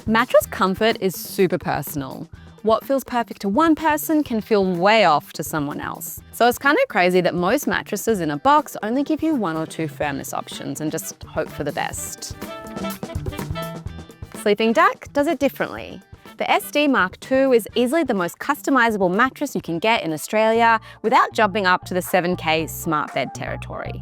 Mattress comfort is super personal. What feels perfect to one person can feel way off to someone else. So it's kind of crazy that most mattresses in a box only give you 1 or 2 firmness options and just hope for the best. Sleeping Duck does it differently. The SD Mark II is easily the most customizable mattress you can get in Australia without jumping up to the 7K smart bed territory.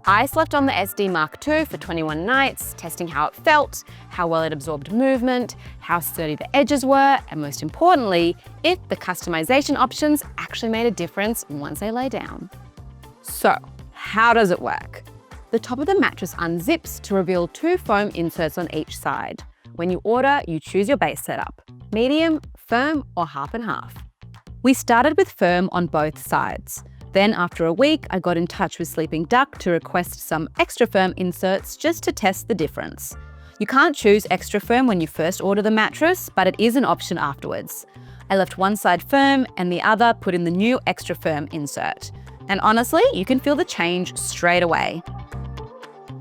I slept on the SD Mark II for 21 nights, testing how it felt, how well it absorbed movement, how sturdy the edges were, and most importantly, if the customization options actually made a difference once I lay down. So, how does it work? The top of the mattress unzips to reveal 2 foam inserts on each side. When you order, you choose your base setup: medium, firm, or half and half. We started with firm on both sides. Then after a week, I got in touch with Sleeping Duck to request some extra firm inserts just to test the difference. You can't choose extra firm when you first order the mattress, but it is an option afterwards. I left one side firm and the other put in the new extra firm insert. And honestly, you can feel the change straight away.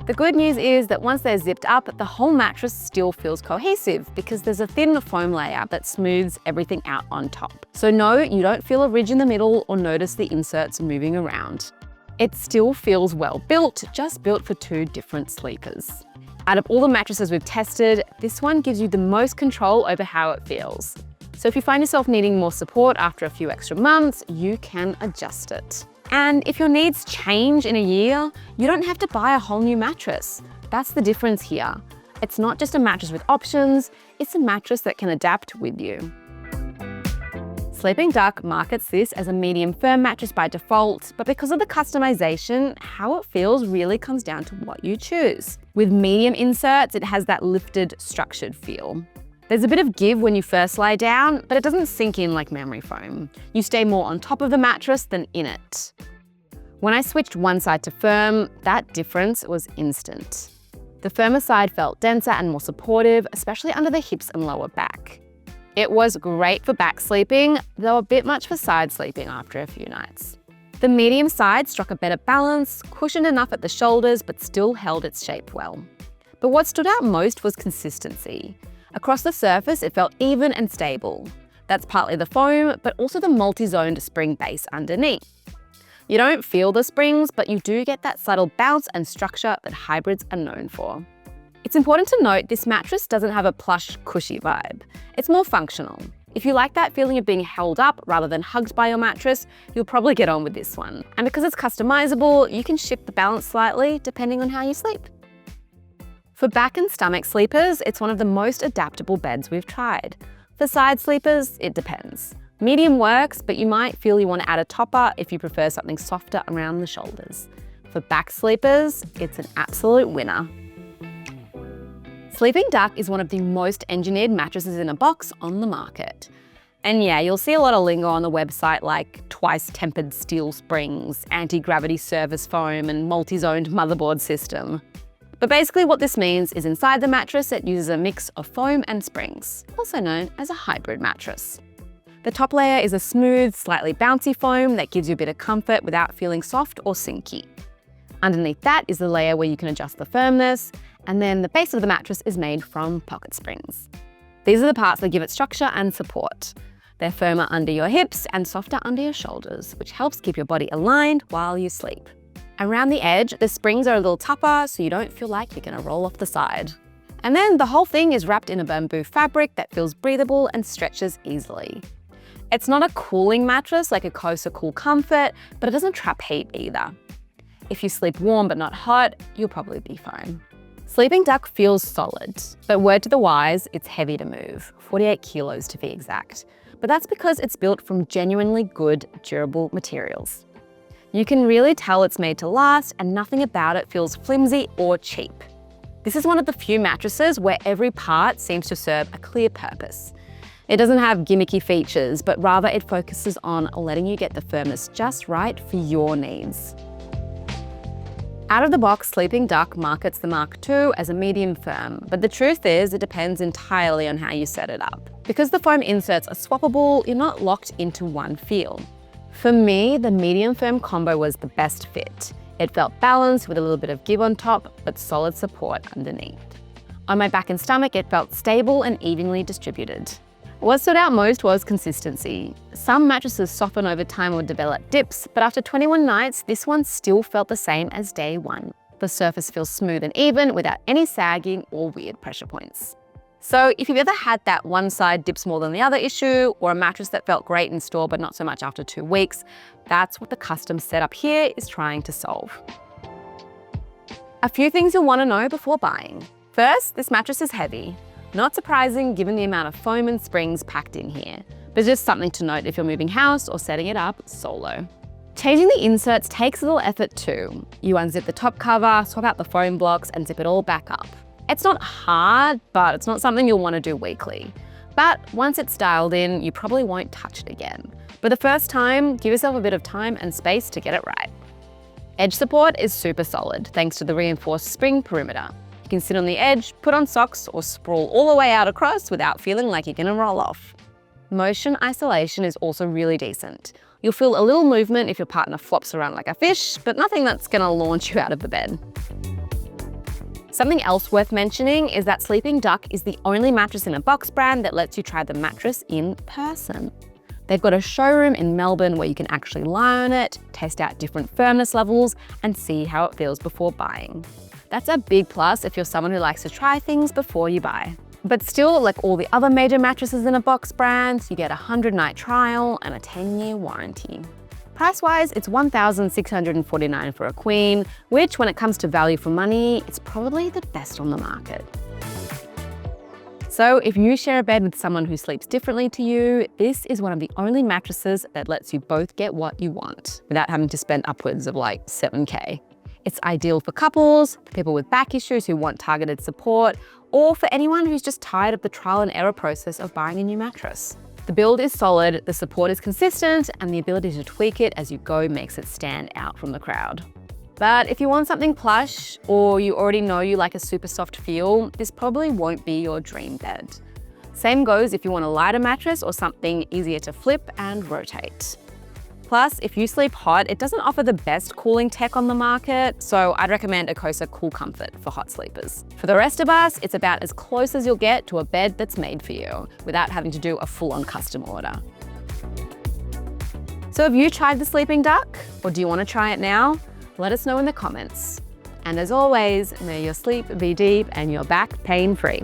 The good news is that once they're zipped up, the whole mattress still feels cohesive because there's a thin foam layer that smooths everything out on top. So no, you don't feel a ridge in the middle or notice the inserts moving around. It still feels well built, just built for 2 different sleepers. Out of all the mattresses we've tested, this one gives you the most control over how it feels. So if you find yourself needing more support after a few extra months, you can adjust it. And if your needs change in a year, you don't have to buy a whole new mattress. That's the difference here. It's not just a mattress with options, it's a mattress that can adapt with you. Sleeping Duck markets this as a medium firm mattress by default, but because of the customization, how it feels really comes down to what you choose. With medium inserts, it has that lifted, structured feel. There's a bit of give when you first lie down, but it doesn't sink in like memory foam. You stay more on top of the mattress than in it. When I switched one side to firm, that difference was instant. The firmer side felt denser and more supportive, especially under the hips and lower back. It was great for back sleeping, though a bit much for side sleeping after a few nights. The medium side struck a better balance, cushioned enough at the shoulders, but still held its shape well. But what stood out most was consistency. Across the surface, it felt even and stable. That's partly the foam, but also the multi-zoned spring base underneath. You don't feel the springs, but you do get that subtle bounce and structure that hybrids are known for. It's important to note this mattress doesn't have a plush, cushy vibe. It's more functional. If you like that feeling of being held up rather than hugged by your mattress, you'll probably get on with this one. And because it's customizable, you can shift the balance slightly depending on how you sleep. For back and stomach sleepers, it's one of the most adaptable beds we've tried. For side sleepers, it depends. Medium works, but you might feel you want to add a topper if you prefer something softer around the shoulders. For back sleepers, it's an absolute winner. Sleeping Duck is one of the most engineered mattresses in a box on the market. And yeah, you'll see a lot of lingo on the website like twice tempered steel springs, anti-gravity surface foam, and multi-zoned motherboard system. But basically what this means is inside the mattress, it uses a mix of foam and springs, also known as a hybrid mattress. The top layer is a smooth, slightly bouncy foam that gives you a bit of comfort without feeling soft or sinky. Underneath that is the layer where you can adjust the firmness, and then the base of the mattress is made from pocket springs. These are the parts that give it structure and support. They're firmer under your hips and softer under your shoulders, which helps keep your body aligned while you sleep. Around the edge, the springs are a little tougher so you don't feel like you're gonna roll off the side. And then the whole thing is wrapped in a bamboo fabric that feels breathable and stretches easily. It's not a cooling mattress like a Cosa Cool Comfort, but it doesn't trap heat either. If you sleep warm but not hot, you'll probably be fine. Sleeping Duck feels solid, but word to the wise, it's heavy to move, 48 kilos to be exact. But that's because it's built from genuinely good, durable materials. You can really tell it's made to last and nothing about it feels flimsy or cheap. This is one of the few mattresses where every part seems to serve a clear purpose. It doesn't have gimmicky features, but rather it focuses on letting you get the firmness just right for your needs. Out of the box, Sleeping Duck markets the Mark II as a medium firm, but the truth is it depends entirely on how you set it up. Because the foam inserts are swappable, you're not locked into one feel. For me, the medium firm combo was the best fit. It felt balanced with a little bit of give on top, but solid support underneath. On my back and stomach, it felt stable and evenly distributed. What stood out most was consistency. Some mattresses soften over time or develop dips, but after 21 nights, this one still felt the same as day one. The surface feels smooth and even without any sagging or weird pressure points. So if you've ever had that one side dips more than the other issue, or a mattress that felt great in store but not so much after 2 weeks, that's what the custom setup here is trying to solve. A few things you'll want to know before buying. First, this mattress is heavy. Not surprising given the amount of foam and springs packed in here, but just something to note if you're moving house or setting it up solo. Changing the inserts takes a little effort too. You unzip the top cover, swap out the foam blocks and zip it all back up. It's not hard, but it's not something you'll want to do weekly. But once it's dialed in, you probably won't touch it again. But the first time, give yourself a bit of time and space to get it right. Edge support is super solid thanks to the reinforced spring perimeter. You can sit on the edge, put on socks, or sprawl all the way out across without feeling like you're gonna roll off. Motion isolation is also really decent. You'll feel a little movement if your partner flops around like a fish, but nothing that's gonna launch you out of the bed. Something else worth mentioning is that Sleeping Duck is the only mattress in a box brand that lets you try the mattress in person. They've got a showroom in Melbourne where you can actually lie on it, test out different firmness levels, and see how it feels before buying. That's a big plus if you're someone who likes to try things before you buy. But still, like all the other major mattresses in a box brand, you get a 100-night trial and a 10-year warranty. Price-wise, it's $1,649 for a queen, which when it comes to value for money, it's probably the best on the market. So if you share a bed with someone who sleeps differently to you, this is one of the only mattresses that lets you both get what you want without having to spend upwards of like $7K. It's ideal for couples, for people with back issues who want targeted support, or for anyone who's just tired of the trial and error process of buying a new mattress. The build is solid, the support is consistent, and the ability to tweak it as you go makes it stand out from the crowd. But if you want something plush, or you already know you like a super soft feel, this probably won't be your dream bed. Same goes if you want a lighter mattress or something easier to flip and rotate. Plus, if you sleep hot, it doesn't offer the best cooling tech on the market, so I'd recommend Ecosa Cool Comfort for hot sleepers. For the rest of us, it's about as close as you'll get to a bed that's made for you, without having to do a full-on custom order. So have you tried the Sleeping Duck? Or do you want to try it now? Let us know in the comments. And as always, may your sleep be deep and your back pain-free.